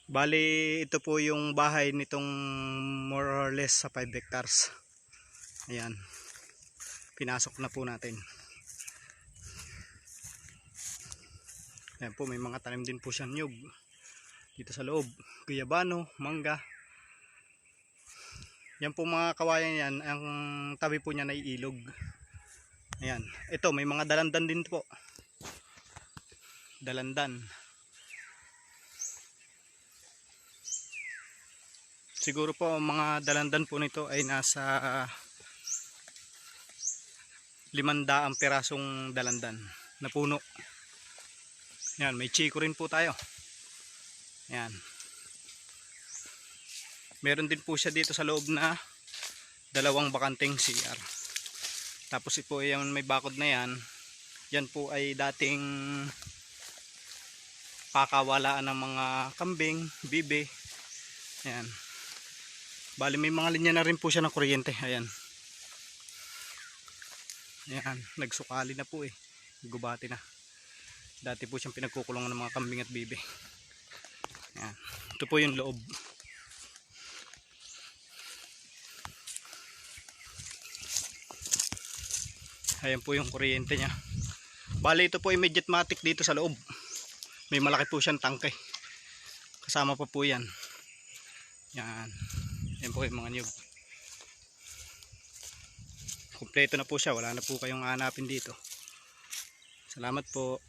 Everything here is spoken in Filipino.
Bali, ito po yung bahay nitong more or less sa 5 hectares. Ayan. Pinasok na po natin. Ayan po, may mga tanim din po siyang nyug. Dito sa loob, guyabano, mangga. Yan po mga kawayan yan, ang tabi po niya na ilog. Ayan. Ito, may mga dalandan din po. Dalandan. Siguro po ang mga dalandan po nito ay nasa 500 pirasong dalandan na puno. Yan, may chiko rin po tayo. Yan. Meron din po siya dito sa loob na 2 bakanteng CR. Tapos po yung may bakod na yan. Yan po ay dating pakawalaan ng mga kambing, bibe. Yan. Bali may mga linya na rin po siya ng kuryente. Ayan. Ayan. Nagsukali na po eh. Gubati na. Dati po siyang pinagkukulungan ng mga kambing at bibe. Ayan. Ito po yung loob. Ayan po yung kuryente niya. Bali ito po immediate matic dito sa loob. May malaki po siyang tangke. Kasama pa po yan. Yan. Yan po yung mga niyog. Kompleto na po siya. Wala na po kayong hanapin dito. Salamat po.